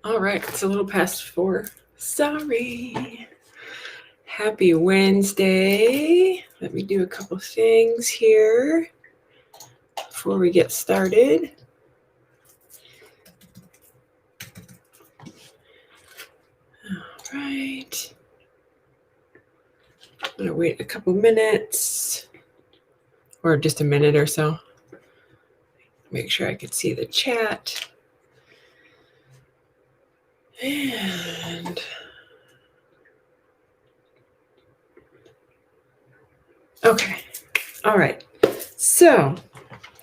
All right, it's a little past 4. Sorry. Happy Wednesday. Let me do a couple things here before we get started. All right. I'm going to wait a couple minutes or just a minute or so. Make sure I can see the chat. And okay. All right. So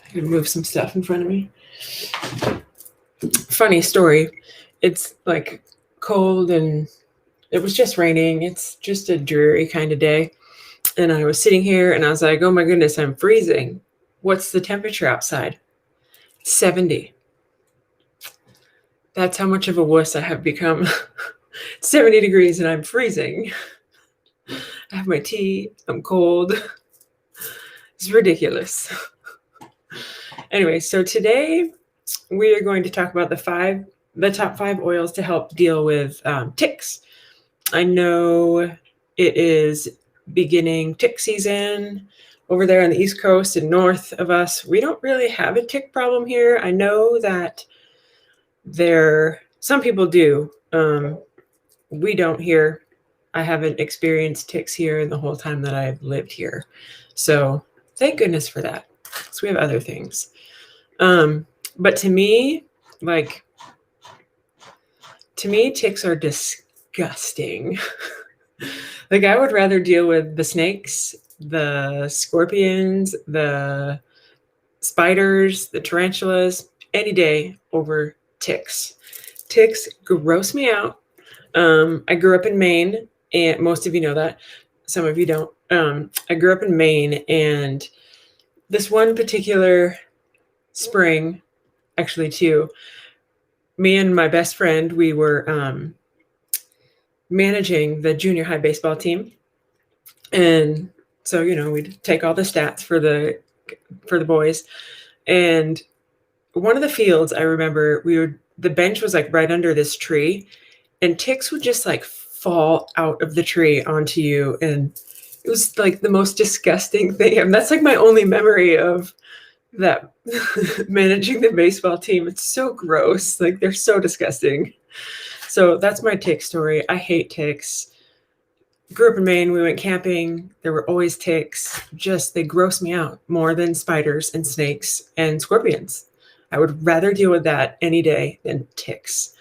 I can move some stuff in front of me. Funny story. It's like cold and it was just raining. It's just a dreary kind of day. And I was sitting here and I was like, oh my goodness, I'm freezing. What's the temperature outside? 70. That's how much of a wuss I have become. 70 degrees and I'm freezing. I have my tea. I'm cold. It's ridiculous. Anyway, so today we are going to talk about the top 5 oils to help deal with ticks. I know it is beginning tick season over there on the East Coast and north of us. We don't really have a tick problem here. I know that some people do. We don't here. I haven't experienced ticks here in the whole time that I've lived here. So thank goodness for that. So we have other things. But to me, ticks are disgusting. Like I would rather deal with the snakes, the scorpions, the spiders, the tarantulas any day over ticks. Ticks gross me out. I grew up in Maine, and most of you know that. Some of you don't. I grew up in Maine, and this one particular spring, actually 2, me and my best friend, we were managing the junior high baseball team. And so, we'd take all the stats for the boys. And one of the fields, I remember the bench was like right under this tree, and ticks would just like fall out of the tree onto you. And it was like the most disgusting thing. And that's like my only memory of that managing the baseball team. It's so gross. Like they're so disgusting. So that's my tick story. I hate ticks. Grew up in Maine. We went camping. There were always ticks. They gross me out more than spiders and snakes and scorpions. I would rather deal with that any day than ticks.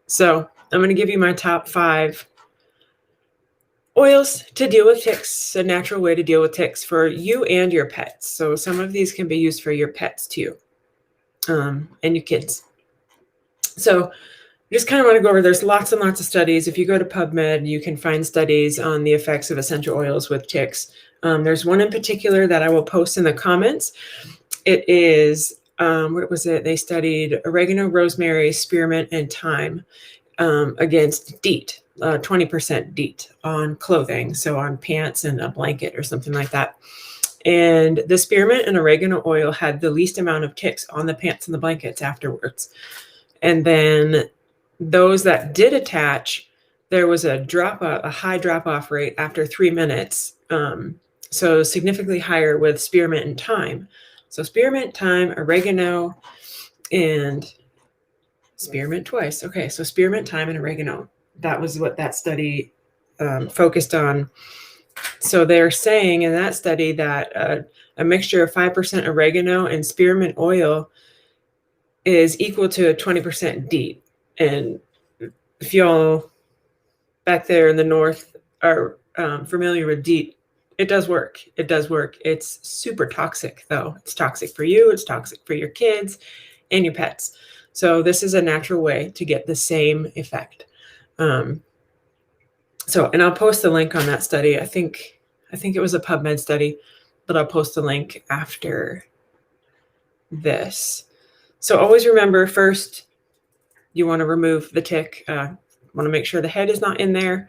So I'm going to give you my top 5 oils to deal with ticks, a natural way to deal with ticks for you and your pets. So some of these can be used for your pets too, and your kids. So I just kind of want to go over, there's lots and lots of studies. If you go to PubMed, you can find studies on the effects of essential oils with ticks. There's one in particular that I will post in the comments. It is, what was it? They studied oregano, rosemary, spearmint, and thyme against DEET. 20% DEET on clothing, so on pants and a blanket or something like that. And the spearmint and oregano oil had the least amount of ticks on the pants and the blankets afterwards. And then those that did attach, there was a high drop-off rate after 3 minutes. So significantly higher with spearmint and thyme. So spearmint, thyme, oregano, and spearmint twice. Okay, so spearmint, thyme, and oregano. That was what that study focused on. So they're saying in that study that a mixture of 5% oregano and spearmint oil is equal to a 20% DEET. And if y'all back there in the north are familiar with DEET, it does work. It does work. It's super toxic, though. It's toxic for you. It's toxic for your kids and your pets. So this is a natural way to get the same effect. And I'll post the link on that study. I think it was a PubMed study, but I'll post the link after this. So always remember, first, you want to remove the tick. Want to make sure the head is not in there.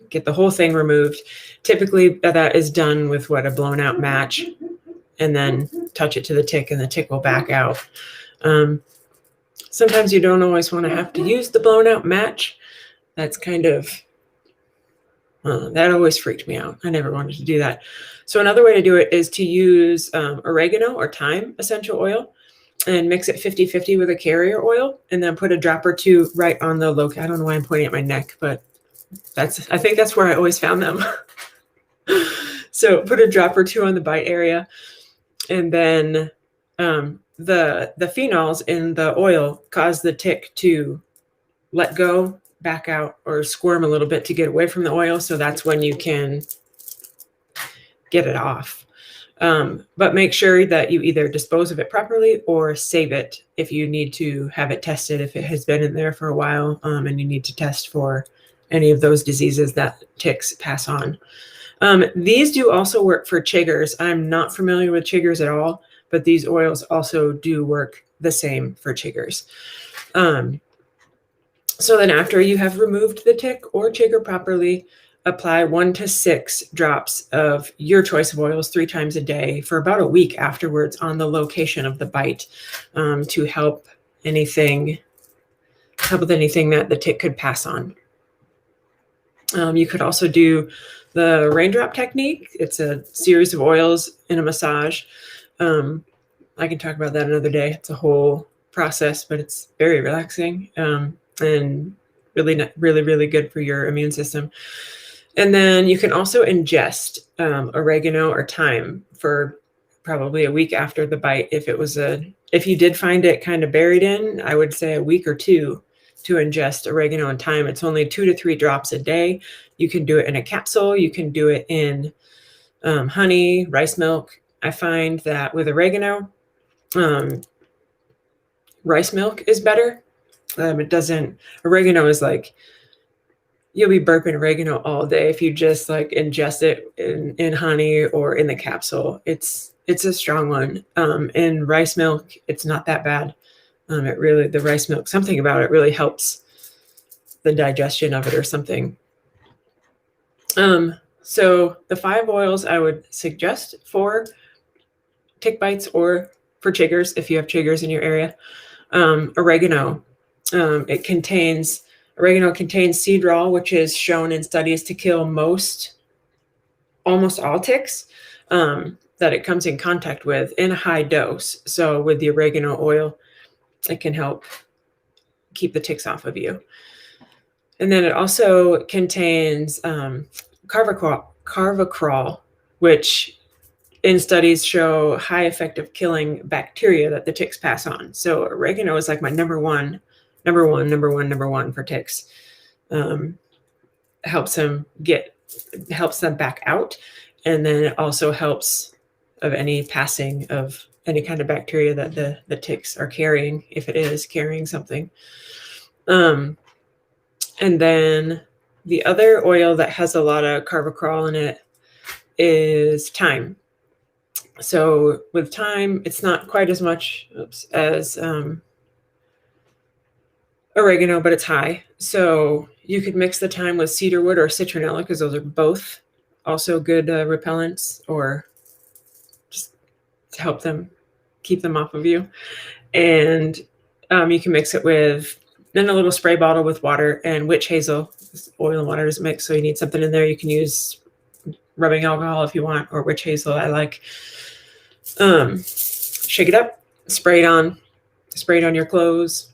Get the whole thing removed. Typically, that is done with a blown out match, and then touch it to the tick, and the tick will back out. Sometimes you don't always want to have to use the blown out match. That's kind of, that always freaked me out. I never wanted to do that. So another way to do it is to use oregano or thyme essential oil and mix it 50-50 with a carrier oil, and then put a drop or two right on the location. I don't know why I'm pointing at my neck, but I think that's where I always found them. So put a drop or two on the bite area, and then the phenols in the oil cause the tick to let go, back out, or squirm a little bit to get away from the oil. So that's when you can get it off. But make sure that you either dispose of it properly or save it if you need to have it tested, if it has been in there for a while, and you need to test for any of those diseases that ticks pass on. These do also work for chiggers. I'm not familiar with chiggers at all, but these oils also do work the same for chiggers. So then after you have removed the tick or chigger properly, apply 1 to 6 drops of your choice of oils 3 times a day for about a week afterwards on the location of the bite, to help with anything that the tick could pass on. You could also do the Raindrop Technique. It's a series of oils in a massage. I can talk about that another day. It's a whole process, but it's very relaxing, and really, really, really good for your immune system. And then you can also ingest oregano or thyme for probably a week after the bite. If you did find it kind of buried in, I would say a week or 2 to ingest oregano and thyme. It's only 2 to 3 drops a day. You can do it in a capsule. You can do it in honey, rice milk. I find that with oregano, rice milk is better. Oregano is like, you'll be burping oregano all day if you just like ingest it in honey or in the capsule. It's a strong one. In rice milk, it's not that bad. The rice milk, something about it really helps the digestion of it or something. So the 5 oils I would suggest for tick bites or for chiggers, if you have chiggers in your area. Oregano. Oregano contains cedrol, which is shown in studies to kill almost all ticks that it comes in contact with in a high dose. So with the oregano oil, it can help keep the ticks off of you. And then it also contains carvacrol, which in studies show high effect of killing bacteria that the ticks pass on. So oregano is like my number one for ticks. Helps them back out, and then it also helps of any passing of any kind of bacteria that the ticks are carrying, if it is carrying something. And then the other oil that has a lot of carvacrol in it is thyme. So with thyme, it's not quite as much as oregano, but it's high. So you could mix the thyme with cedarwood or citronella, because those are both also good repellents, or just to help them keep them off of you. And you can mix it with in a little spray bottle with water and witch hazel. Oil and water is mixed, so you need something in there. You can use rubbing alcohol if you want, or witch hazel. I like. Shake it up, spray it on your clothes.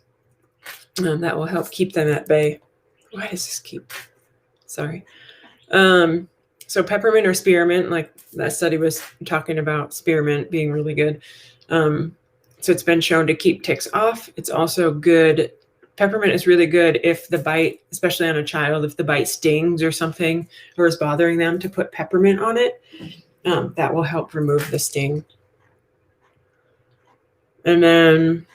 That will help keep them at bay. Why does this keep? Sorry. So peppermint or spearmint, like that study was talking about spearmint being really good. So it's been shown to keep ticks off. It's also good. Peppermint is really good if the bite, especially on a child, if the bite stings or something or is bothering them, to put peppermint on it. That will help remove the sting. And then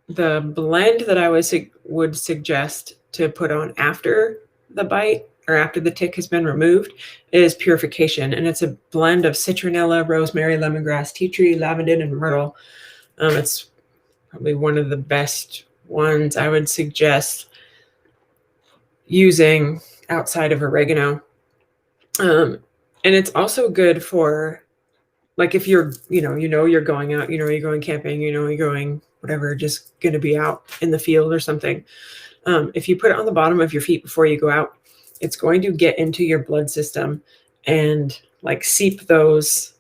the blend that I would suggest to put on after the bite or after the tick has been removed is Purification. And it's a blend of citronella, rosemary, lemongrass, tea tree, lavender, and myrtle. It's probably one of the best ones I would suggest using outside of oregano. And it's also good for, like, if you're, you're going out, you're going camping, you're going whatever, just going to be out in the field or something. If you put it on the bottom of your feet before you go out, it's going to get into your blood system and like seep those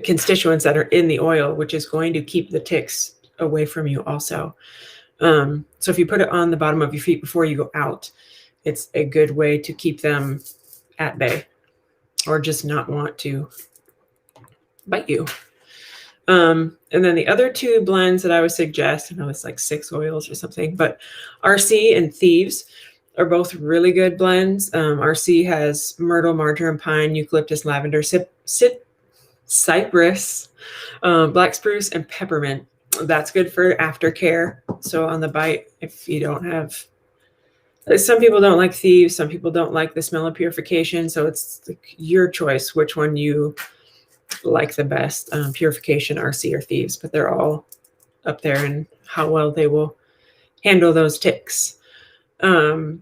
constituents that are in the oil, which is going to keep the ticks away from you also. So if you put it on the bottom of your feet before you go out, it's a good way to keep them at bay or just not want to bite you. And then the other two blends that I would suggest, I know it's like 6 oils or something, but RC and Thieves are both really good blends. RC has myrtle, marjoram, pine, eucalyptus, lavender, cypress, black spruce, and peppermint. That's good for aftercare. So on the bite, if you don't have, some people don't like Thieves, some people don't like the smell of Purification. So it's like your choice which one you like the best, Purification, RC, or Thieves, but they're all up there in how well they will handle those ticks. So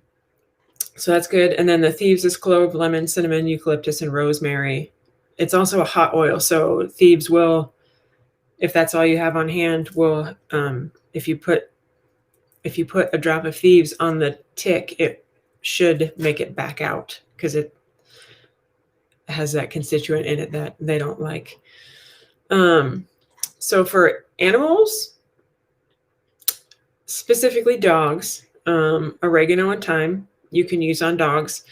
that's good. And then the Thieves is clove, lemon, cinnamon, eucalyptus, and rosemary. It's also a hot oil. So Thieves will, if that's all you have on hand, will, if you put a drop of Thieves on the tick, it should make it back out because it has that constituent in it that they don't like. So for animals, specifically dogs, oregano and thyme you can use on dogs.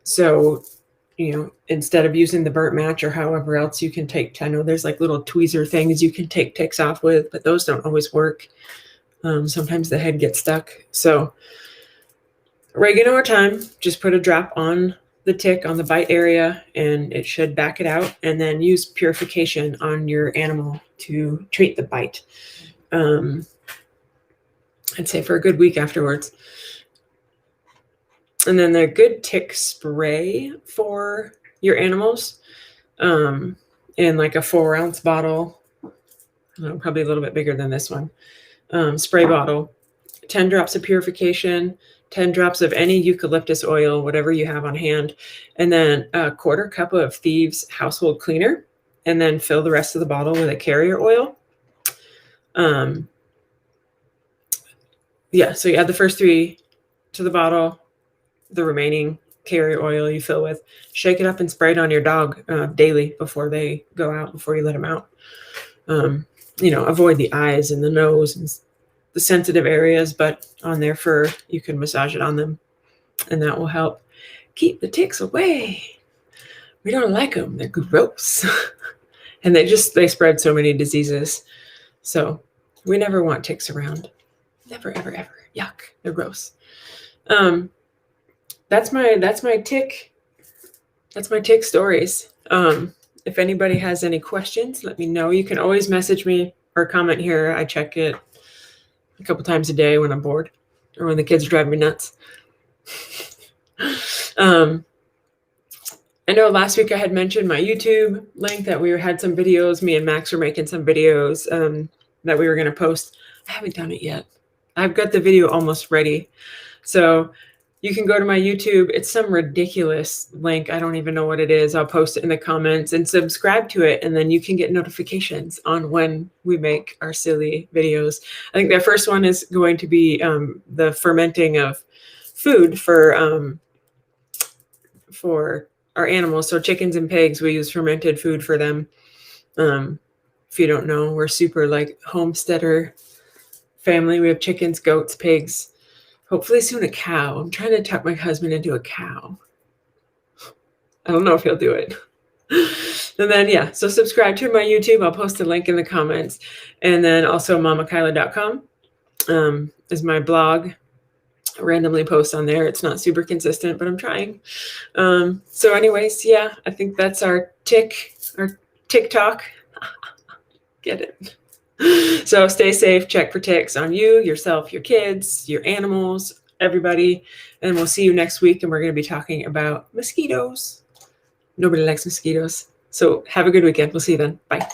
So, instead of using the burnt match or however else you can take, I know there's like little tweezer things you can take ticks off with, but those don't always work. Sometimes the head gets stuck. So oregano or thyme, just put a drop on the tick on the bite area and it should back it out, and then use Purification on your animal to treat the bite. I'd say for a good week afterwards. And then the good tick spray for your animals, in like a 4-ounce bottle, probably a little bit bigger than this one, spray bottle, 10 drops of Purification, 10 drops of any eucalyptus oil, whatever you have on hand, and then a 1/4 cup of Thieves household cleaner, and then fill the rest of the bottle with a carrier oil. So you add the first 3 to the bottle, the remaining carrier oil you fill with, shake it up and spray it on your dog daily before they go out, before you let them out. Avoid the eyes and the nose and the sensitive areas, but on their fur, you can massage it on them, and that will help keep the ticks away. We don't like them. They're gross. And they spread so many diseases. So we never want ticks around. Never, ever, ever. Yuck. They're gross. That's my tick stories. If anybody has any questions, let me know. You can always message me or comment here. I check it a couple times a day when I'm bored or when the kids drive me nuts. I know last week I had mentioned my YouTube link that we had some videos. Me and Max were making some videos that we were going to post. I haven't done it yet. I've got the video almost ready. So you can go to my YouTube. It's some ridiculous link. I don't even know what it is. I'll post it in the comments and subscribe to it. And then you can get notifications on when we make our silly videos. I think the first one is going to be the fermenting of food for our animals. So chickens and pigs, we use fermented food for them. If you don't know, we're super like homesteader family. We have chickens, goats, pigs. Hopefully soon a cow. I'm trying to tuck my husband into a cow. I don't know if he'll do it. And then, so subscribe to my YouTube. I'll post a link in the comments. And then also mamakyla.com is my blog. I randomly post on there. It's not super consistent, but I'm trying. So anyways, I think that's our TikTok. Get it? So stay safe, check for ticks on you, yourself, your kids, your animals, everybody. And we'll see you next week. And we're going to be talking about mosquitoes. Nobody likes mosquitoes. So have a good weekend. We'll see you then. Bye.